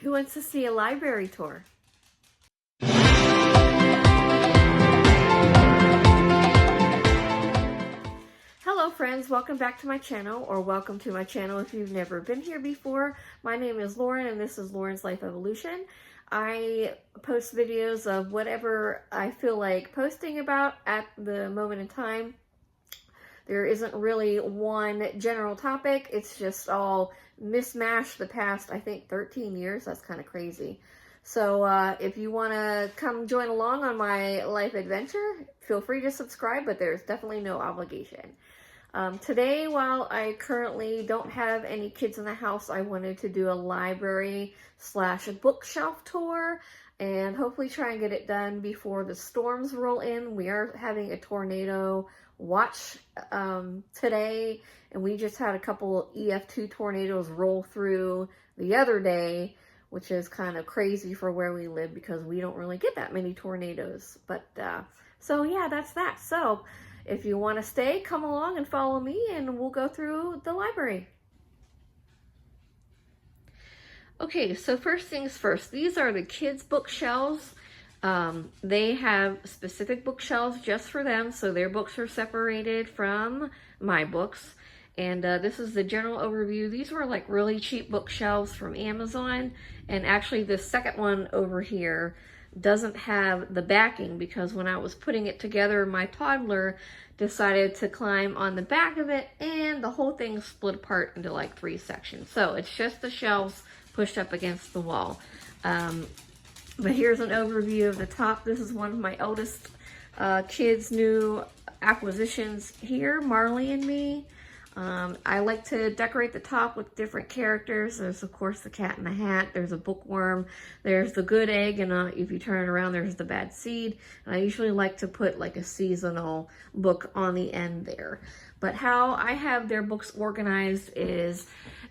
Who wants to see a library tour? Hello friends, welcome back to my channel, or welcome to my channel if you've never been here before. My name is Lauren and this is Lauren's Life Evolution. I post videos of whatever I feel like posting about at the moment in time. There isn't really one general topic, it's just all mismatched the past, I think, 13 years. That's kind of crazy. So if you want to come join along on my life adventure, feel free to subscribe, but there's definitely no obligation. Today, while I currently don't have any kids in the house, I wanted to do a library / bookshelf tour and hopefully try and get it done before the storms roll in. We are having a tornado watch today, and we just had a couple EF2 tornadoes roll through the other day, which is kind of crazy for where we live because we don't really get that many tornadoes. But so yeah, that's that. So if you want to stay, come along and follow me and we'll go through the library. Okay, so first things first, these are the kids' bookshelves. They have specific bookshelves just for them, so their books are separated from my books. And this is the general overview. These were like really cheap bookshelves from Amazon, and actually the second one over here doesn't have the backing because when I was putting it together, my toddler decided to climb on the back of it and the whole thing split apart into like 3 sections. So it's just the shelves pushed up against the wall. But here's an overview of the top. This is one of my eldest kids' new acquisitions here, Marley and Me. I like to decorate the top with different characters. There's, of course, the Cat in the Hat. There's a bookworm. There's the good egg, and if you turn it around, there's the bad seed. And I usually like to put like a seasonal book on the end there. But how I have their books organized is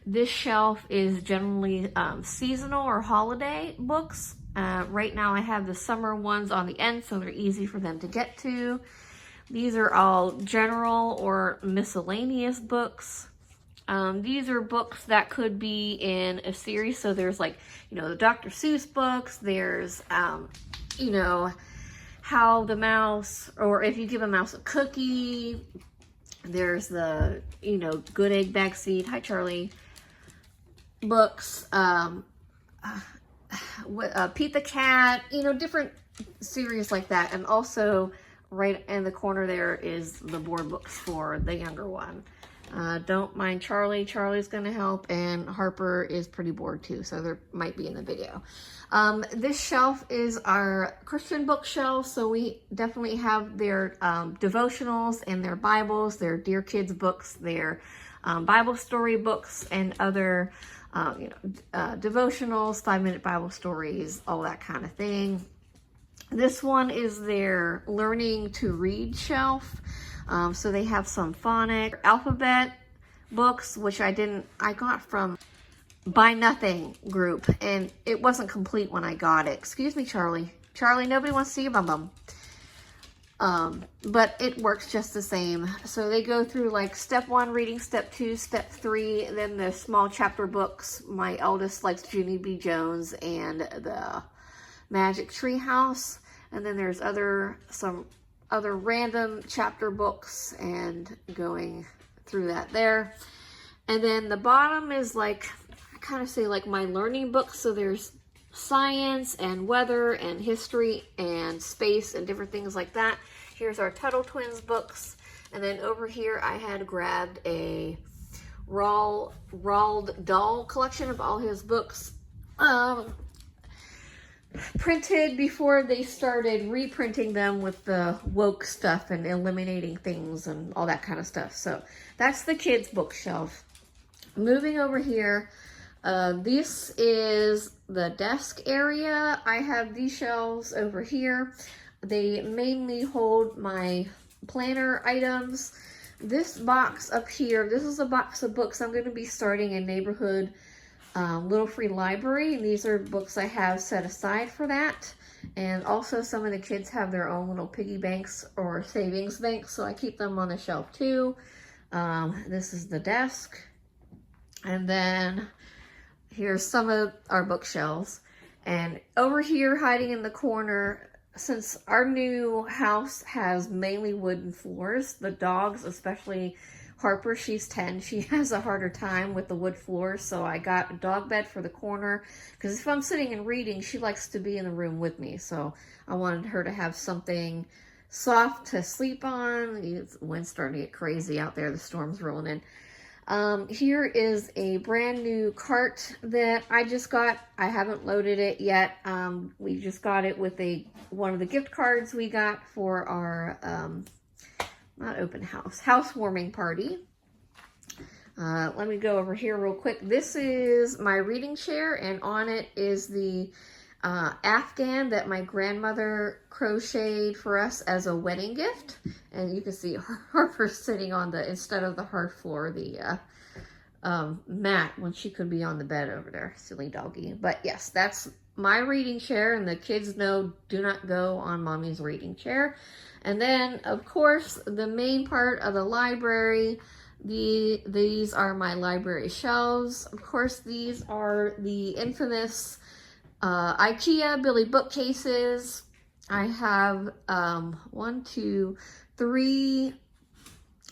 this shelf is generally seasonal or holiday books. Right now I have the summer ones on the end, so they're easy for them to get to. These are all general or miscellaneous books. These are books that could be in a series. So there's like, the Dr. Seuss books. There's, How the Mouse, or If You Give a Mouse a Cookie. There's the, Good Egg, Bad Seed. Hi, Charlie. Books. Pete the Cat. Different series like that. And also, right in the corner there is the board books for the younger one. Don't mind Charlie. Charlie's going to help, and Harper is pretty bored too, so there might be in the video. This shelf is our Christian bookshelf, so we definitely have their devotionals and their Bibles, their Dear Kids books, their Bible story books, and other devotionals, 5-minute Bible stories, all that kind of thing. This one is their learning to read shelf. So they have some phonics, alphabet books, which I got from Buy Nothing group, and it wasn't complete when I got it. Excuse me, Charlie. Charlie, nobody wants to see you, bum bum. But it works just the same. So they go through like step 1 reading, step 2, step 3, then the small chapter books. My eldest likes Junie B. Jones and the Magic Tree House, and then there's some other random chapter books and going through that there. And then the bottom is like, I kind of say like my learning books. So there's science and weather and history and space and different things like that. Here's our Tuttle Twins books. And then over here I had grabbed a Roald Dahl collection of all his books. Printed before they started reprinting them with the woke stuff and eliminating things and all that kind of stuff. So that's the kids' bookshelf. Moving over here, this is the desk area. I have these shelves over here. They mainly hold my planner items. This box up here, this is a box of books. I'm going to be starting a neighborhood Little Free Library. These are books I have set aside for that. And also some of the kids have their own little piggy banks or savings banks, so I keep them on the shelf too. This is the desk. And then here's some of our bookshelves. And over here, hiding in the corner, since our new house has mainly wooden floors, the dogs, especially Harper, she's 10, she has a harder time with the wood floors, so I got a dog bed for the corner, because if I'm sitting and reading, she likes to be in the room with me, so I wanted her to have something soft to sleep on. The wind's starting to get crazy out there, the storm's rolling in. Here is a brand new cart that I just got. I haven't loaded it yet. We just got it with one of the gift cards we got for our, not open house, housewarming party. Let me go over here real quick. This is my reading chair, and on it is the Afghan that my grandmother crocheted for us as a wedding gift. And you can see Harper sitting on instead of the hard floor, the mat, when she could be on the bed over there. Silly doggy. But yes, that's my reading chair, and the kids know, do not go on mommy's reading chair. And then, of course, the main part of the library, these are my library shelves. Of course, these are the infamous IKEA Billy bookcases. I have 1, 2, 3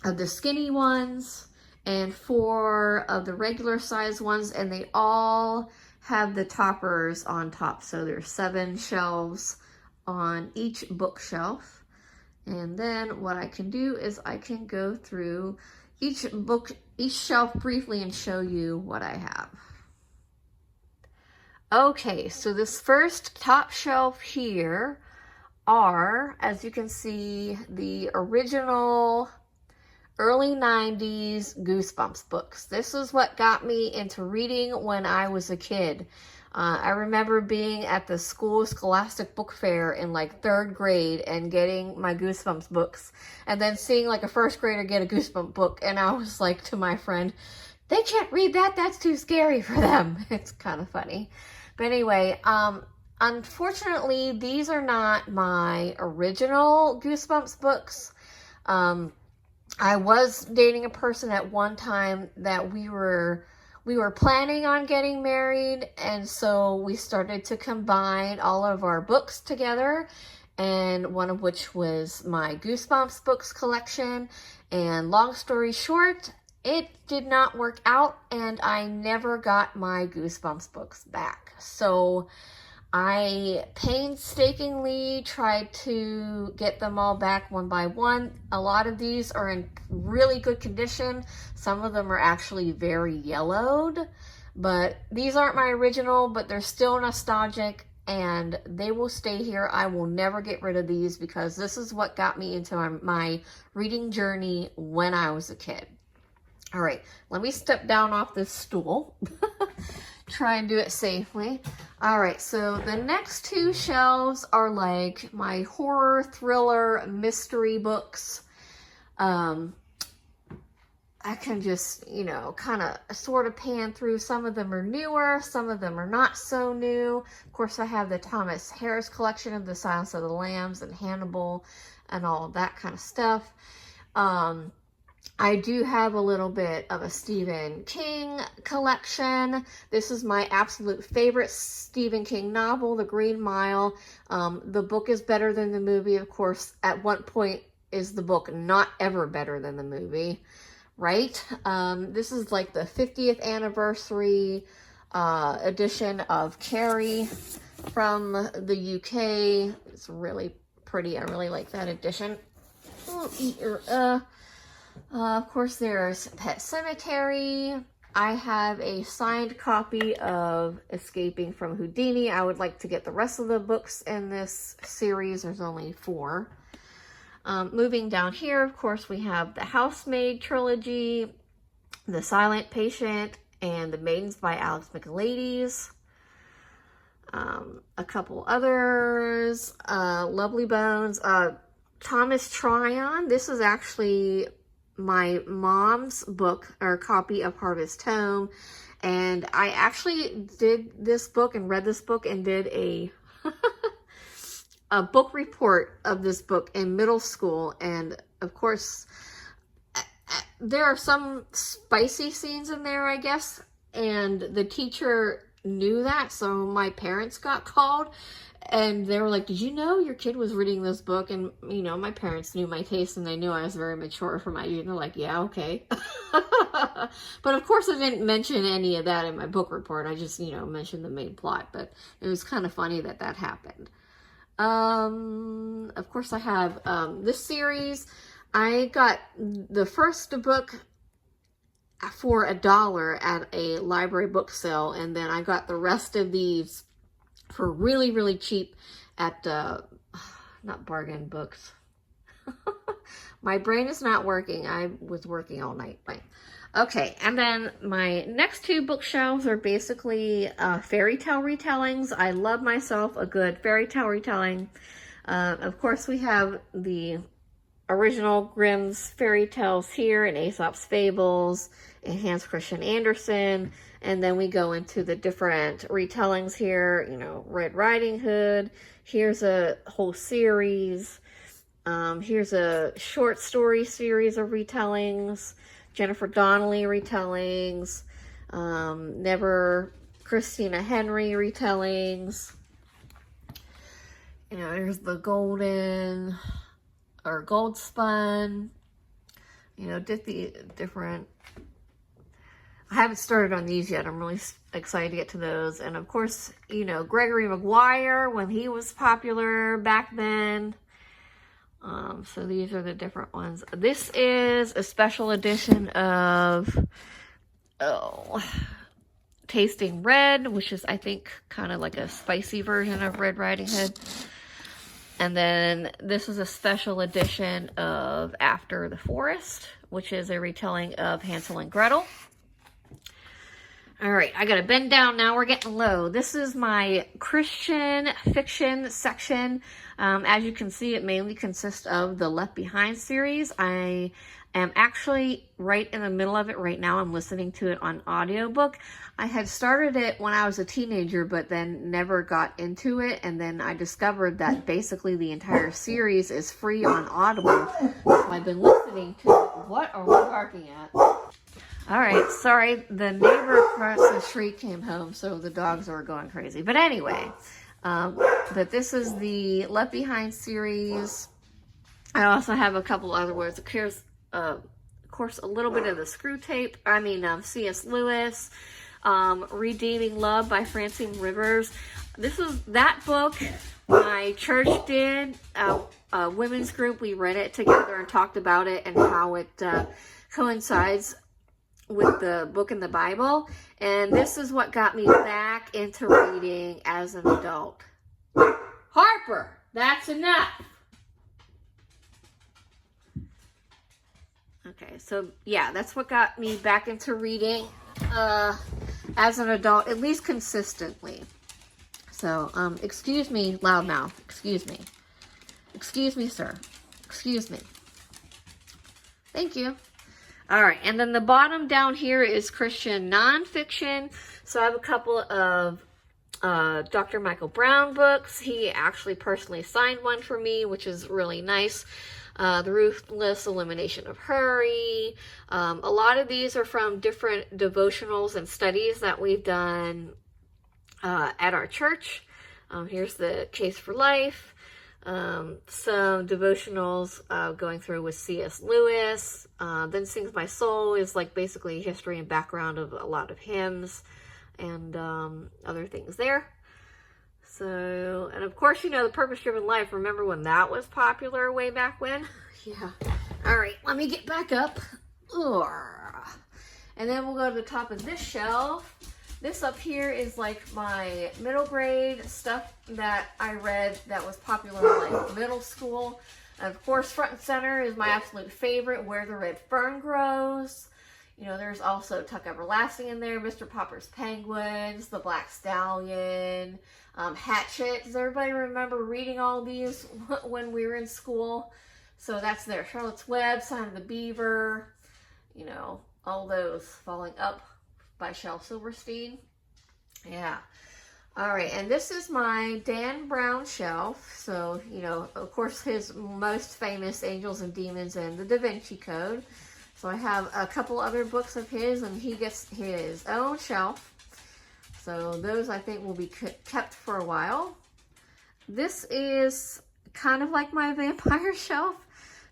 of the skinny ones and 4 of the regular size ones, and they all have the toppers on top. So there's 7 shelves on each bookshelf. And then what I can do is I can go through each shelf briefly and show you what I have. Okay, so this first top shelf here are, as you can see, the original early 90s Goosebumps books. This is what got me into reading when I was a kid. I remember being at the Scholastic Book Fair in like 3rd grade and getting my Goosebumps books, and then seeing like a 1st grader get a Goosebump book, and I was like to my friend, they can't read that, that's too scary for them. It's kind of funny. But anyway, unfortunately, these are not my original Goosebumps books. I was dating a person at one time that we were planning on getting married, and so we started to combine all of our books together, and one of which was my Goosebumps books collection. And long story short, it did not work out, and I never got my Goosebumps books back. So I painstakingly tried to get them all back one by one. A lot of these are in really good condition. Some of them are actually very yellowed, but these aren't my original, but they're still nostalgic, and they will stay here. I will never get rid of these because this is what got me into my reading journey when I was a kid. All right, let me step down off this stool. Try and do it safely. All right, so the next 2 shelves are like my horror, thriller, mystery books. I can just, kind of sort of pan through. Some of them are newer, some of them are not so new. Of course, I have the Thomas Harris collection of The Silence of the Lambs and Hannibal and all of that kind of stuff. I do have a little bit of a Stephen King collection. This is my absolute favorite Stephen King novel, The Green Mile. The book is better than the movie. Of course, at what point is the book not ever better than the movie, right? This is like the 50th anniversary edition of Carrie from the UK. It's really pretty. I really like that edition. Of course, there's Pet Sematary. I have a signed copy of Escaping from Houdini. I would like to get the rest of the books in this series. There's only 4. Moving down here, of course, we have the Housemaid trilogy, The Silent Patient, and The Maidens by Alex Michaelides. A couple others, Lovely Bones, Thomas Tryon. This is actually my mom's book or copy of Harvest Home, and I actually did this book and read this book and did a book report of this book in middle school. And of course, there are some spicy scenes in there, I guess, And the teacher knew that, so my parents got called. And they were like, did you know your kid was reading this book? And, you know, my parents knew my taste and they knew I was very mature for my age. And they're like, yeah, okay. But of course I didn't mention any of that in my book report. I just, you know, mentioned the main plot. But it was kind of funny that that happened. Of course I have this series. I got the first book for $1 at a library book sale. And then I got the rest of these for really, really cheap at, not Bargain Books. My brain is not working. I was working all night. Right. Okay, and then my next two bookshelves are basically fairy tale retellings. I love myself a good fairy tale retelling. Of course, we have the original Grimm's fairy tales here and Aesop's Fables and Hans Christian Andersen. And then we go into the different retellings here, you know, Red Riding Hood. Here's a whole series. Here's a short story series of retellings. Jennifer Donnelly retellings. Never Christina Henry retellings. You know, there's the Golden or Goldspun. You know, different. I haven't started on these yet. I'm really excited to get to those. And of course, you know, Gregory Maguire when he was popular back then. So these are the different ones. This is a special edition of Tasting Red, which is, I think, kind of like a spicy version of Red Riding Hood. And then this is a special edition of After the Forest, which is a retelling of Hansel and Gretel. All right, I gotta bend down now. We're getting low. This is my Christian fiction section. As you can see, it mainly consists of the Left Behind series. I am actually right in the middle of it right now. I'm listening to it on audiobook. I had started it when I was a teenager, but then never got into it. And then I discovered that basically the entire series is free on Audible. So I've been listening to it. What are we barking at? All right, sorry, the neighbor across the street came home, so the dogs were going crazy. But anyway, but this is the Left Behind series. I also have a couple other words. Here's, of course, a little bit of the Screw Tape. C.S. Lewis, Redeeming Love by Francine Rivers. This is that book my church did, a women's group. We read it together and talked about it and how it coincides with the book in the Bible, and this is what got me back into reading as an adult. Harper, that's enough. Okay, so yeah, that's what got me back into reading as an adult, at least consistently. So, excuse me, loudmouth. Excuse me. Excuse me, sir. Excuse me. Thank you. All right, and then the bottom down here is Christian nonfiction. So I have a couple of Dr. Michael Brown books. He actually personally signed one for me, which is really nice. The Ruthless Elimination of Hurry. A lot of these are from different devotionals and studies that we've done at our church. Here's the Case for Life. Some devotionals going through with C.S. Lewis. Then Sings My Soul is like basically history and background of a lot of hymns and other things there. So, and of course, you know, The Purpose Driven Life. Remember when that was popular way back when? Yeah. All right, let me get back up. Ugh. And then we'll go to the top of this shelf. This up here is like my middle grade stuff that I read that was popular in like middle school. And of course, front and center is my absolute favorite, Where the Red Fern Grows. You know, there's also Tuck Everlasting in there, Mr. Popper's Penguins, The Black Stallion, Hatchet. Does everybody remember reading all these when we were in school? So that's there. Charlotte's Web, Sign of the Beaver, you know, all those. Falling Up by Shel Silverstein. Yeah. All right, and this is my Dan Brown shelf. So, you know, of course, his most famous Angels and Demons and the Da Vinci Code. So I have a couple other books of his, and he gets his own shelf. So those I think will be kept for a while. This is kind of like my vampire shelf.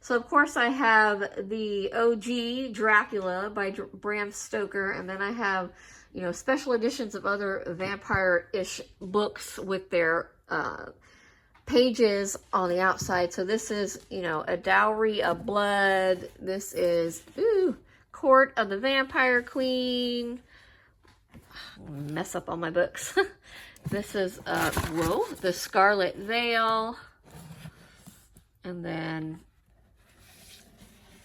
So of course I have the OG Dracula by Bram Stoker, and then I have, you know, special editions of other vampire-ish books with their pages on the outside. So this is, you know, A Dowry of Blood. This is, Court of the Vampire Queen. Mess up all my books. This is, The Scarlet Veil. And then,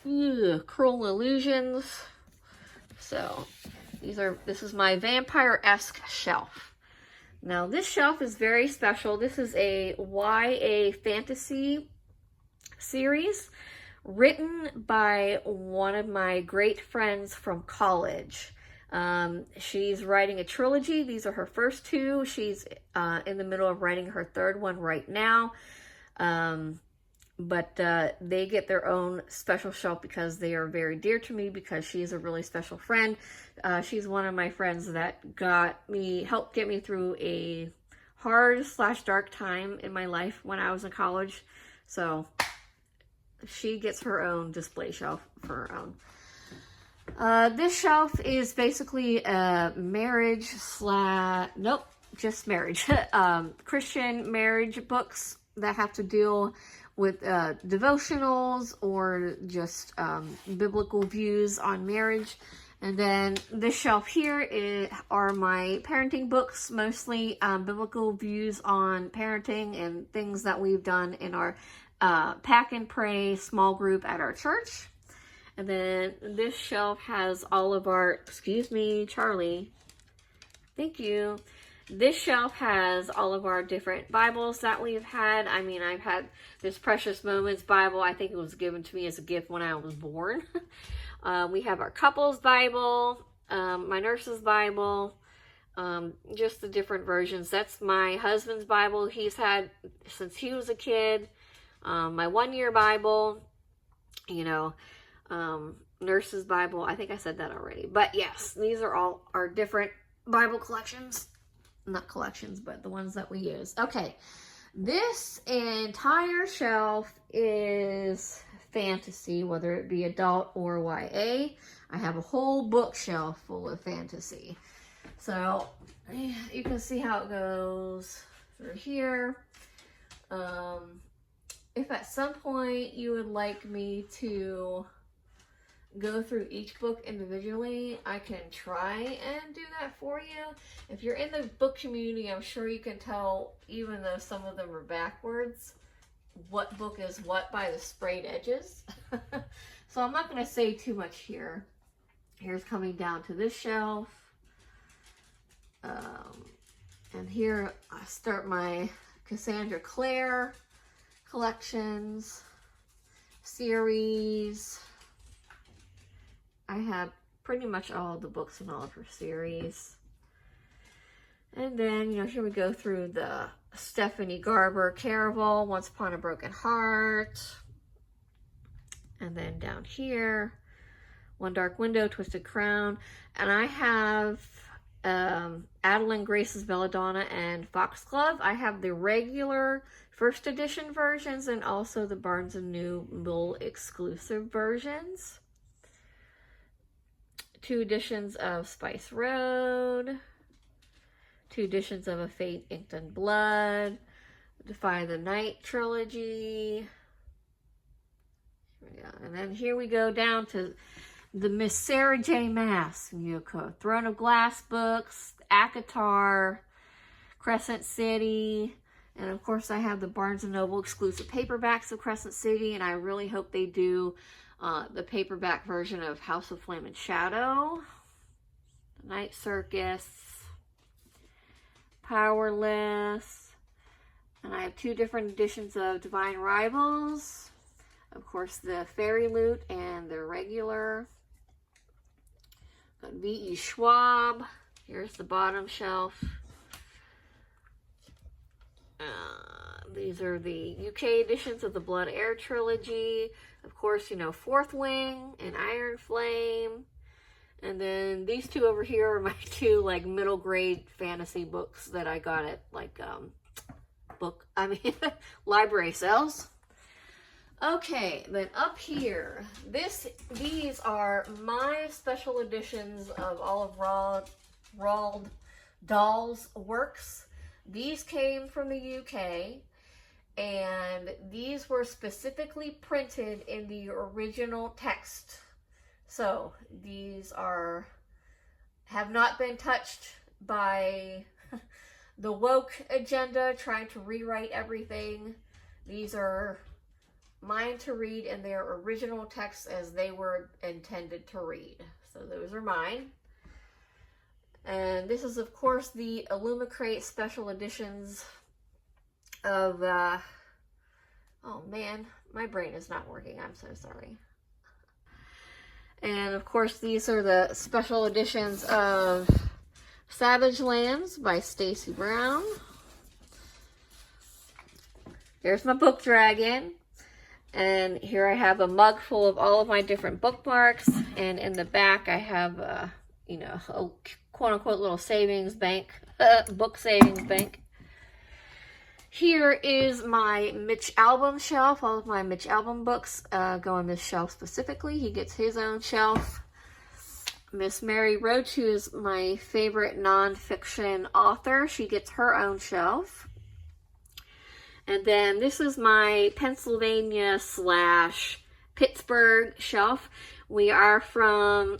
Cruel Illusions. So, this is my vampire-esque shelf. Now, this shelf is very special. This is a YA fantasy series written by one of my great friends from college. She's writing a trilogy. These are her first two. She's in the middle of writing her third one right now. But they get their own special shelf because they are very dear to me, because she's a really special friend. She's one of my friends that helped get me through a hard/dark time in my life when I was in college. So she gets her own display shelf for her own. This shelf is basically a marriage just marriage. Christian marriage books that have to deal with devotionals or just biblical views on marriage. And then this shelf here are my parenting books, mostly biblical views on parenting and things that we've done in our Pack and Pray small group at our church. And then this shelf has all of our, excuse me, Charlie. Thank you. This shelf has all of our different Bibles that we've had. I mean, I've had this Precious Moments Bible. I think it was given to me as a gift when I was born. We have our couples Bible, my nurse's Bible, just the different versions. That's my husband's Bible he's had since he was a kid. My 1-year Bible, you know, nurse's Bible. I think I said that already. But yes, these are all our different Bible collections. Not collections, but the ones that we use. Okay, this entire shelf is fantasy, whether it be adult or YA. I have a whole bookshelf full of fantasy. So you can see how it goes through here. If at some point you would like me to go through each book individually, I can try and do that for you. If you're in the book community, I'm sure you can tell, even though some of them are backwards, what book is what by the sprayed edges. So I'm not going to say too much here. Here's coming down to this shelf. And here I start my Cassandra Clare collections, series. I have pretty much all of the books in all of her series. And then, you know, here we go through the Stephanie Garber Caraval, Once Upon a Broken Heart. And then down here, One Dark Window, Twisted Crown. And I have Adeline Grace's Belladonna and Foxglove. I have the regular first edition versions and also the Barnes & Noble exclusive versions. 2 editions of Spice Road, 2 editions of A Fate Inked in Blood, Defy the Night trilogy. Here we go. And then here we go down to the Miss Sarah J. Maas, Throne of Glass books, ACOTAR, Crescent City, and of course I have the Barnes & Noble exclusive paperbacks of Crescent City, and I really hope they do the paperback version of House of Flame and Shadow, Night Circus, Powerless, and I have 2 different editions of Divine Rivals, of course the Fairy Loot and the regular. Got V.E. Schwab. Here's the bottom shelf. These are the UK editions of the Blood Heir trilogy. Of course, you know, Fourth Wing and Iron Flame. And then these two over here are my two, like, middle grade fantasy books that I got at, like, library sales. Okay, then up here, these are my special editions of all of Roald Dahl's works. These came from the UK, and these were specifically printed in the original text. So these have not been touched by the woke agenda trying to rewrite everything. These are mine to read in their original text as they were intended to read. So those are mine. And this is, of course, the Illumicrate special editions of, oh man, my brain is not working. I'm so sorry. And of course, these are the special editions of Savage Lands by Stacy Brown. Here's my book dragon. And here I have a mug full of all of my different bookmarks. And in the back, I have, a quote-unquote little savings bank, book savings bank. Here is my Mitch Albom shelf. All of my Mitch Albom books go on this shelf specifically. He gets his own shelf. Miss Mary Roach, who is my favorite nonfiction author, she gets her own shelf. And then this is my Pennsylvania / Pittsburgh shelf. We are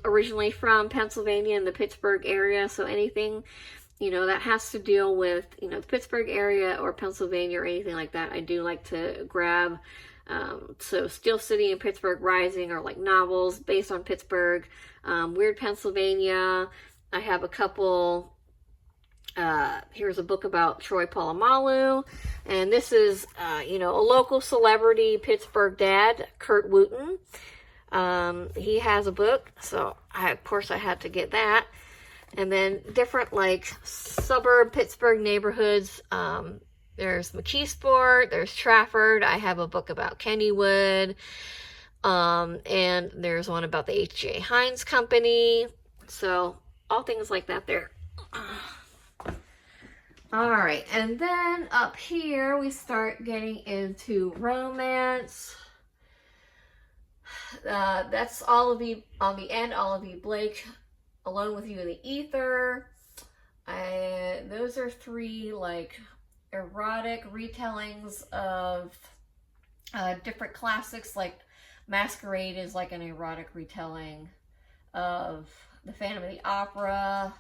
originally from Pennsylvania in the Pittsburgh area, so anything, that has to deal with, the Pittsburgh area or Pennsylvania or anything like that, I do like to grab. So Steel City and Pittsburgh Rising are like novels based on Pittsburgh. Weird Pennsylvania, I have a couple. Here's a book about Troy Polamalu, and this is, a local celebrity Pittsburgh dad, Kurt Wooten. He has a book, so of course I had to get that. And then different, like, suburb Pittsburgh neighborhoods. There's McKeesport, there's Trafford. I have a book about Kennywood. And there's one about the H.J. Heinz Company. So, all things like that there. Alright, and then up here we start getting into romance. That's All of You, on the end, All of You Blake, Alone with You in the Ether. Those are 3, like, erotic retellings of different classics. Like Masquerade is like an erotic retelling of The Phantom of the Opera.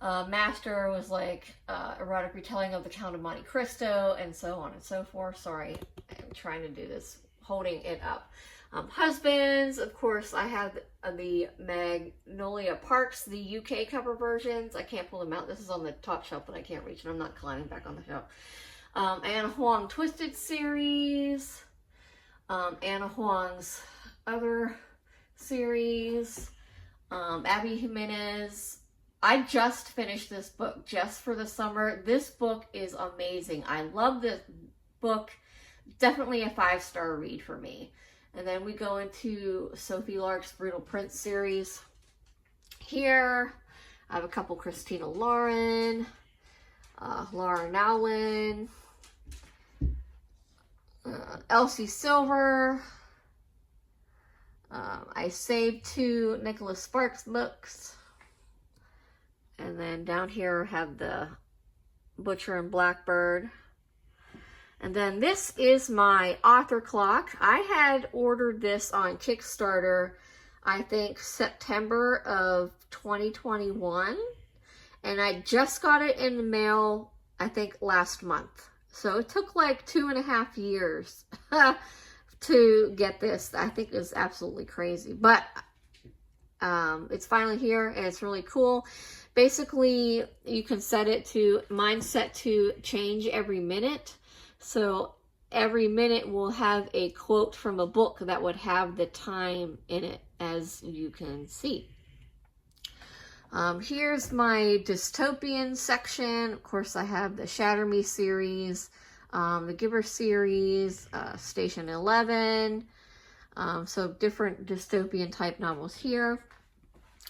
Master was like erotic retelling of The Count of Monte Cristo, and so on and so forth. Sorry, I'm trying to do this, holding it up. Husbands, of course, I have the Magnolia Parks, the UK cover versions. I can't pull them out. This is on the top shelf, but I can't reach it. I'm not climbing back on the shelf. Anna Huang Twisted series. Anna Huang's other series. Abby Jimenez. I just finished this book just for the summer. This book is amazing. I love this book. Definitely a 5-star read for me. And then we go into Sophie Lark's Brutal Prince series. Here, I have a couple Christina Lauren, Laura Nowlin, Elsie Silver. I saved 2 Nicholas Sparks books. And then down here I have the Butcher and Blackbird. And then this is my author clock. I had ordered this on Kickstarter, I think September of 2021. And I just got it in the mail, I think last month. So it took like 2.5 years to get this. I think it's absolutely crazy. But it's finally here and it's really cool. Basically, you can set it to, mine's set to change every minute. So every minute will have a quote from a book that would have the time in it, as you can see. Here's my dystopian section. Of course, I have the Shatter Me series. the Giver series, Station 11. So different dystopian type novels here.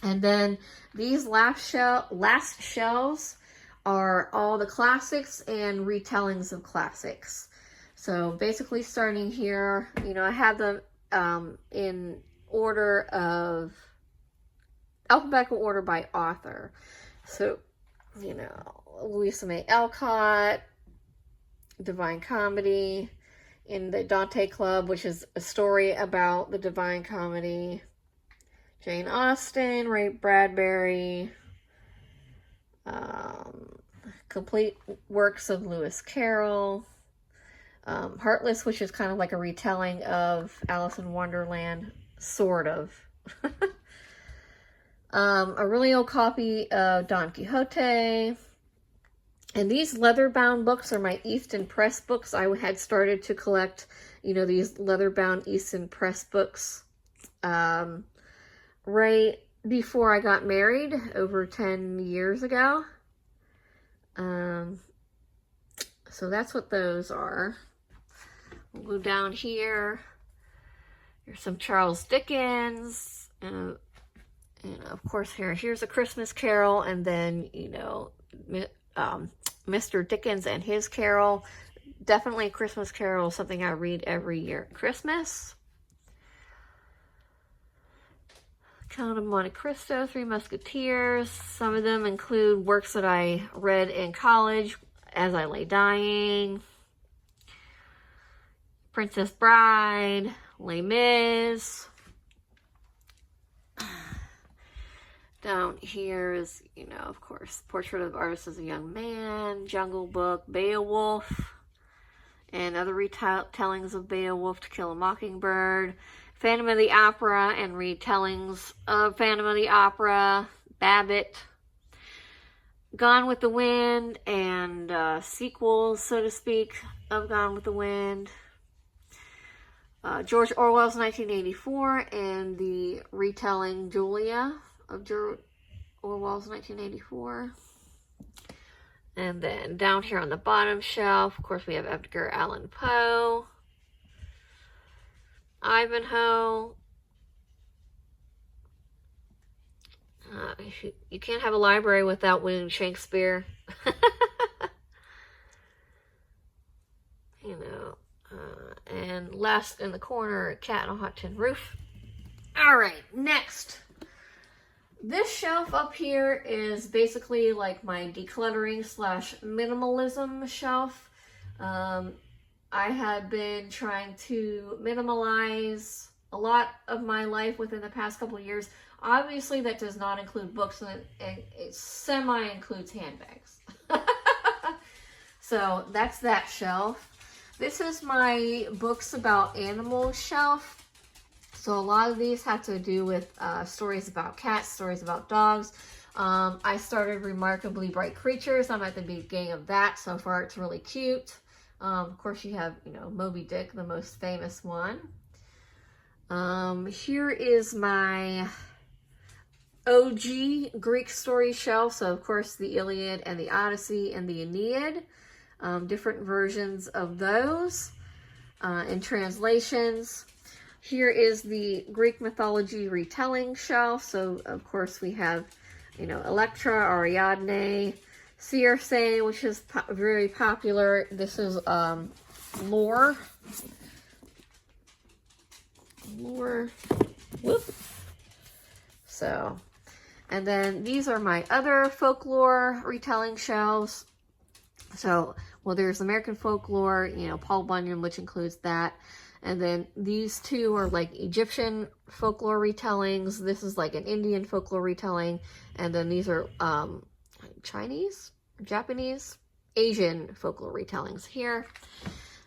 And then these last shelves are all the classics and retellings of classics. So basically starting here, you know, I have them in order of, alphabetical order by author. So, you know, Louisa May Alcott, Divine Comedy, in the Dante Club, which is a story about the Divine Comedy, Jane Austen, Ray Bradbury, complete works of Lewis Carroll, Heartless, which is kind of like a retelling of Alice in Wonderland, sort of. A really old copy of Don Quixote. And these leather-bound books are my Easton Press books. I had started to collect, you know, these leather-bound Easton Press books right before I got married, over 10 years ago. So that's what those are. We'll go down here. There's some Charles Dickens. And of course, here's A Christmas Carol. And then, you know, Mr. Dickens and his Carol. Definitely A Christmas Carol, something I read every year at Christmas. Count of Monte Cristo, Three Musketeers. Some of them include works that I read in college, As I Lay Dying, Princess Bride, Les Mis. Down here is, you know, of course, Portrait of Artist as a Young Man, Jungle Book, Beowulf, and other retellings of Beowulf, To Kill a Mockingbird, Phantom of the Opera and retellings of Phantom of the Opera, Babbitt, Gone with the Wind, and sequels, so to speak, of Gone with the Wind. George Orwell's 1984 and the retelling Julia of George Orwell's 1984. And then down here on the bottom shelf, of course, we have Edgar Allan Poe, Ivanhoe. You can't have a library without William Shakespeare. You know. And last in the corner, Cat on a Hot Tin Roof. Alright, next. This shelf up here is basically like my decluttering / minimalism shelf. I have been trying to minimalize a lot of my life within the past couple of years. Obviously, that does not include books, and it semi-includes handbags. So that's that shelf. This is my books about animals shelf. So a lot of these have to do with stories about cats, stories about dogs. I started Remarkably Bright Creatures. I'm at the beginning of that. So far, it's really cute. Of course, you have, you know, Moby Dick, the most famous one. Here is my OG Greek story shelf. So, of course, the Iliad and the Odyssey and the Aeneid. Different versions of those in translations. Here is the Greek mythology retelling shelf. So, of course, we have, you know, Electra, Ariadne, Circe, which is very popular. This is lore. Whoop. So, and then these are my other folklore retelling shelves. So, well, there's American folklore, you know, Paul Bunyan, which includes that. And then these two are like Egyptian folklore retellings. This is like an Indian folklore retelling. And then these are Chinese, Japanese, Asian folklore retellings here.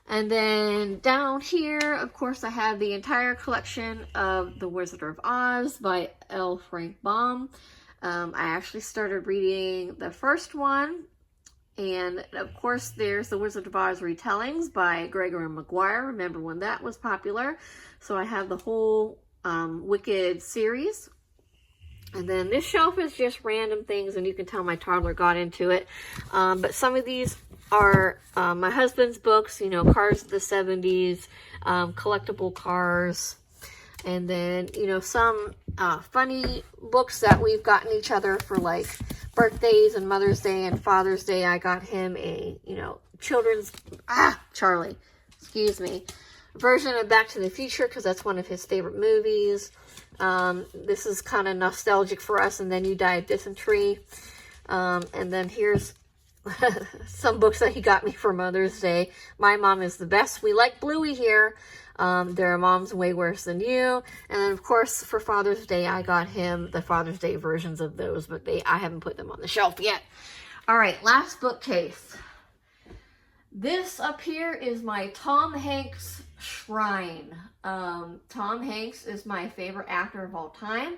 And then down here, of course, I have the entire collection of The Wizard of Oz by L. Frank Baum. I actually started reading the first one. And, of course, there's The Wizard of Oz retellings by Gregory Maguire. Remember when that was popular. So I have the whole Wicked series. And then this shelf is just random things, and you can tell my toddler got into it. But some of these are my husband's books, you know, cars of the 70s, collectible cars. And then, you know, some funny books that we've gotten each other for like birthdays and Mother's Day and Father's Day. I got him a, you know, children's, Charlie, excuse me, version of Back to the Future because that's one of his favorite movies. This is kind of nostalgic for us. And Then You Die of Dysentery. And then here's some books that he got me for Mother's Day. My Mom is the Best. We like Bluey here. There are Moms Way Worse Than You. And then, of course, for Father's Day, I got him the Father's Day versions of those, but I haven't put them on the shelf yet. All right, last bookcase. This up here is my Tom Hanks shrine. Tom Hanks is my favorite actor of all time.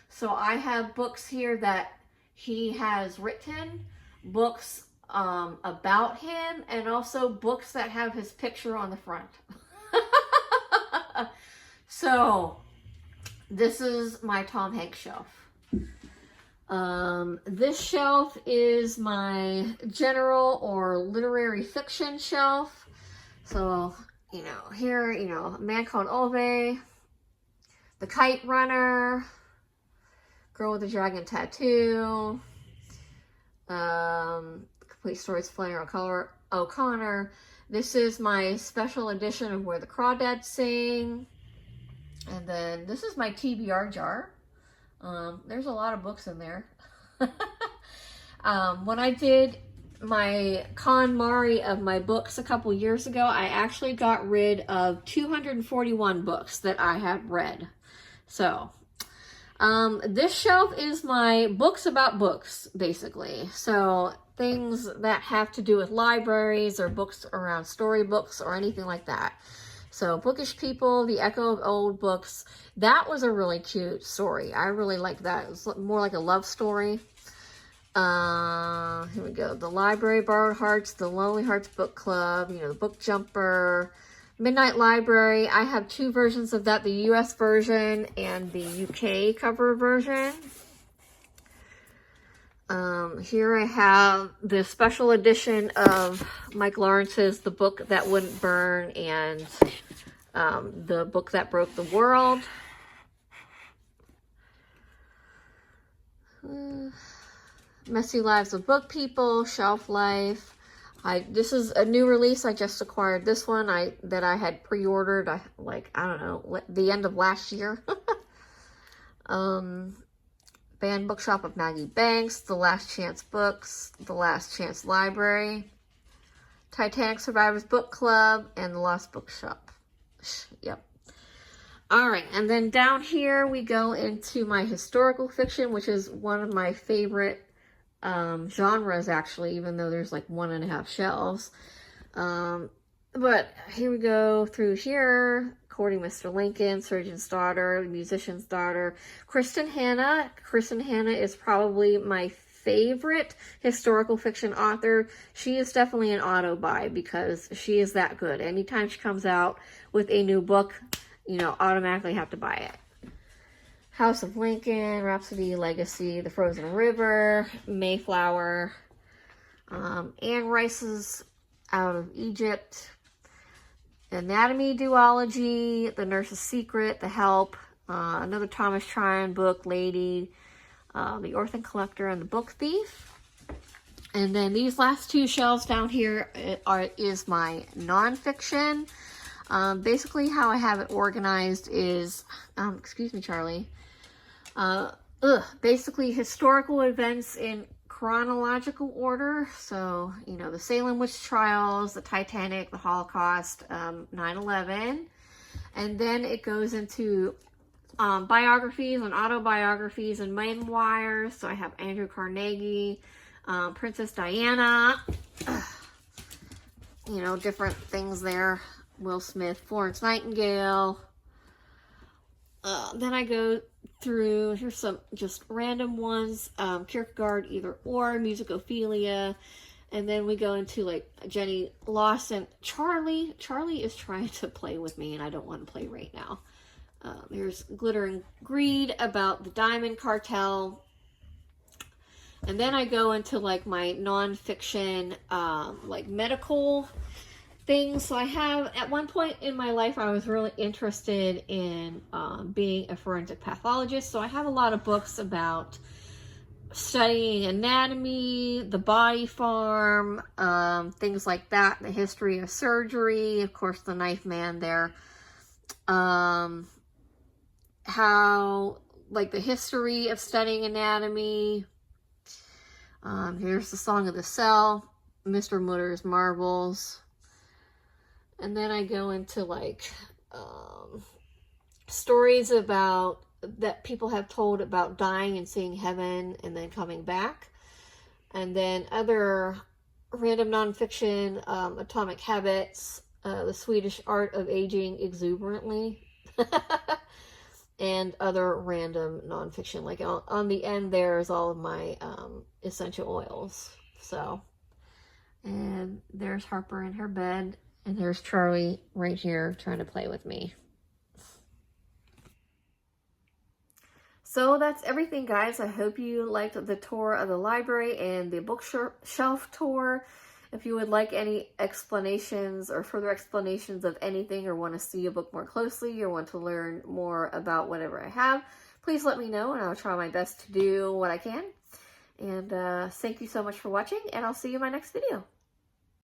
So I have books here that he has written, books about him, and also books that have his picture on the front. So this is my Tom Hanks shelf. This shelf is my general or literary fiction shelf. So, you know, here, you know, A Man Called Ove, The Kite Runner, Girl with the Dragon Tattoo, Complete Stories of Flannery O'Connor. This is my special edition of Where the Crawdads Sing. And then this is my TBR jar. There's a lot of books in there. When I did my KonMari of my books a couple years ago, I actually got rid of 241 books that I had read. So, this shelf is my books about books, basically. So, things that have to do with libraries or books around storybooks or anything like that. So, Bookish People, The Echo of Old Books. That was a really cute story. I really liked that. It was more like a love story. Here we go. The Library Borrowed Hearts, The Lonely Hearts Book Club, you know, The Book Jumper, Midnight Library. I have two versions of that, the US version and the UK cover version. Here I have the special edition of Mike Lawrence's The Book That Wouldn't Burn and The Book That Broke the World. Messy Lives of Book People, Shelf Life. This is a new release. I just acquired this one that I had pre-ordered, I don't know, the end of last year. Banned Bookshop of Maggie Banks, The Last Chance Books, The Last Chance Library, Titanic Survivors Book Club, and The Lost Bookshop. Yep. All right, and then down here we go into my historical fiction, which is one of my favorite genres, actually, even though there's like 1.5 shelves. But here we go through here. Courting Mr. Lincoln, Surgeon's Daughter, Musician's Daughter, Kristen Hanna. Kristen Hanna is probably my favorite historical fiction author. She is definitely an auto buy because she is that good. Anytime she comes out with a new book, you know, automatically have to buy it. House of Lincoln, Rhapsody, Legacy, The Frozen River, Mayflower, Anne Rice's Out of Egypt, Anatomy Duology, The Nurse's Secret, The Help, another Thomas Tryon book, Lady, The Orphan Collector, and The Book Thief. And then these last two shelves down here is my nonfiction. Basically how I have it organized is, excuse me, Charlie, basically historical events in chronological order. So, you know, the Salem Witch Trials, the Titanic, the Holocaust, 9/11. And then it goes into biographies and autobiographies and memoirs. So I have Andrew Carnegie, Princess Diana, you know, different things there. Will Smith, Florence Nightingale. Then I go through, here's some just random ones, Kierkegaard, Either Or, Musicophilia, and then we go into like Jenny Lawson. Charlie is trying to play with me and I don't want to play right now. There's Glitter and Greed, about the Diamond Cartel, And then I go into like my nonfiction, like medical things. So I have, at one point in my life, I was really interested in being a forensic pathologist. So I have a lot of books about studying anatomy, the body farm, things like that, the history of surgery, of course, the knife man there. How, like, the history of studying anatomy. Here's the Song of the Cell, Mr. Mutter's Marvels. And then I go into, like, stories about, that people have told about dying and seeing heaven and then coming back. And then other random nonfiction, Atomic Habits, The Swedish Art of Aging Exuberantly. And other random nonfiction. Like on the end there is all of my essential oils. So, and there's Harper in her bed, and there's Charlie right here trying to play with me. So that's everything, guys. I hope you liked the tour of the library and the bookshelf tour. If you would like any explanations or further explanations of anything, or want to see a book more closely, or want to learn more about whatever I have, please let me know, and I'll try my best to do what I can. And thank you so much for watching, and I'll see you in my next video.